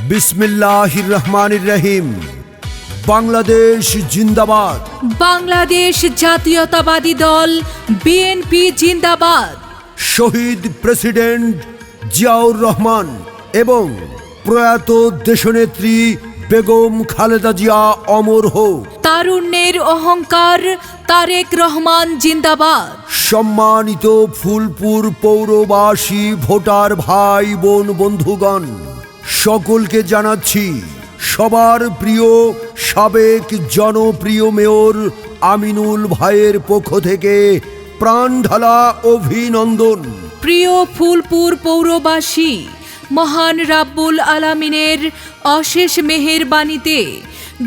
বিসমিল্লাহির রহমানির রহিম। বাংলাদেশ জিন্দাবাদ। বাংলাদেশ জাতীয়তাবাদী দল বিএনপি জিন্দাবাদ। শহীদ প্রেসিডেন্ট জিয়াউর রহমান এবং প্রয়াত দেশনেত্রী বেগম খালেদা জিয়া অমর হোক। তারুণ্যের অহংকার তারেক রহমান জিন্দাবাদ। সম্মানিত ফুলপুর পৌরবাসী, ভোটার ভাই বোন বন্ধুগণ, সকলকে জানাচ্ছি সবার প্রিয় সাবেক জনপ্রিয় মেয়র আমিনুল ভাইয়ের পক্ষ থেকে প্রাণঢালা অভিনন্দন। প্রিয় ফুলপুর পৌরবাসী, মহান রাব্বুল আলামিনের অশেষ মেহেরবানিতে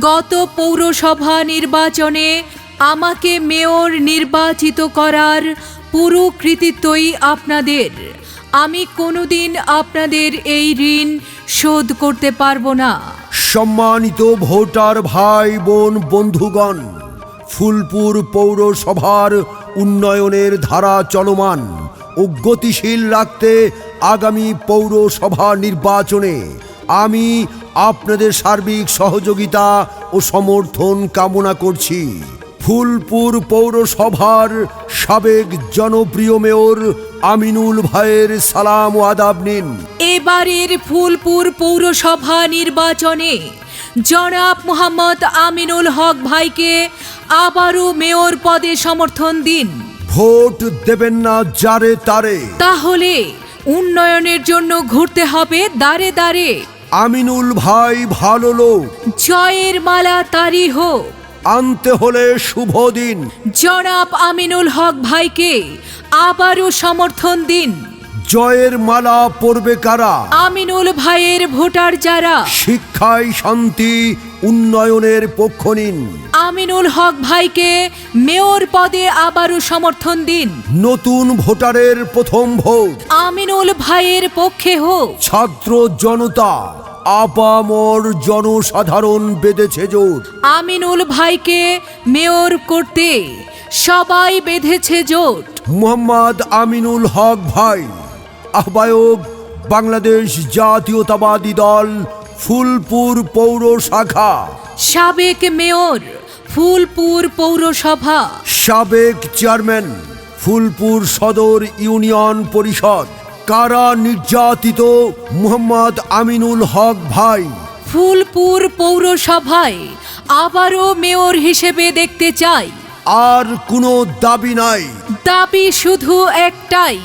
গত পৌরসভা নির্বাচনে আমাকে মেয়র নির্বাচিত করার পুরো কৃতিত্বই আপনাদের। আমি কোনোদিন আপনাদের এই ঋণ শোধ করতে পারবো না। সম্মানিত ভোটার ভাই বোন বন্ধুগণ, ফুলপুর পৌরসভার উন্নয়নের ধারা চলমান ও গতিশীল রাখতে আগামী পৌরসভা নির্বাচনে আমি আপনাদের সার্বিক সহযোগিতা ও সমর্থন কামনা করছি। ফুলপুর পৌরসভার সাবেক জনপ্রিয় মেয়র আমিনুল ভাইয়ের সালাম ও আদাব নিন। এবারের ফুলপুর পৌরসভা নির্বাচনে জনাব মোহাম্মদ আমিনুল হক ভাইকে আবারও মেয়র পদে সমর্থন দিন। ভোট দেবেন না যারে তারে, তাহলে উন্নয়নের জন্য ঘুরতে হবে দাঁড়ে দাঁড়ে। আমিনুল ভাই ভালো লোক, জয়ের মালা তারি হোক। আনতে হলে শুভ দিন। জনাব আমিনুল হক ভাইকে আবারও সমর্থন দিন। জয়ের মালা পরবে কারা? আমিনুল ভাইয়ের ভোটার যারা। শিক্ষায় শান্তি উন্নয়নের পক্ষ নিন। আমিনুল হক ভাইকে মেয়র পদে আবারও সমর্থন দিন। নতুন ভোটারের প্রথম ভোট আমিনুল ভাইয়ের পক্ষে হোক। ছাত্র জনতা আপামর জনসাধারণ বেঁধেছে জোট। আমিনুল ভাইকে মেয়র করতে সবাই বেঁধেছে জোট। মোহাম্মদ আমিনুল হক ভাই, আহ্বায়ক, বাংলাদেশ জাতীয়তাবাদী দল ফুলপুর পৌর শাখা। সাবেক মেয়র ফুলপুর পৌরসভা। সাবেক চেয়ারম্যান ফুলপুর সদর ইউনিয়ন পরিষদ। কারা নির্যাতিত মোহাম্মদ আমিনুল হক ভাই ফুলপুর পৌরসভায় আবারও মেয়র হিসেবে দেখতে চাই। আর কোনো দাবি নাই, দাবি শুধু একটাই,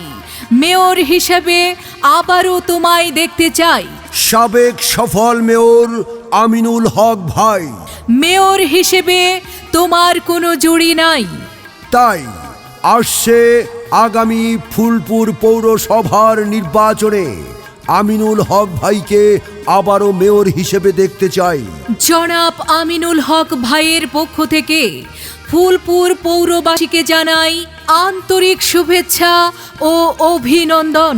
মেয়র হিসেবে আবারও তোমায় দেখতে চাই। সাবেক সফল মেয়র আমিনুল হক ভাই, মেয়র হিসেবে তোমার কোনো জুড়ি নাই। তাই আসছে আগামী ফুলপুর পৌরসভার নির্বাচনে আমিনুল হক ভাইকে আবারও মেয়র হিসেবে দেখতে চাই। জনাব আমিনুল হক ভাইয়ের পক্ষ থেকে ফুলপুর পৌরবাসীকে জানাই আন্তরিক শুভেচ্ছা ও অভিনন্দন।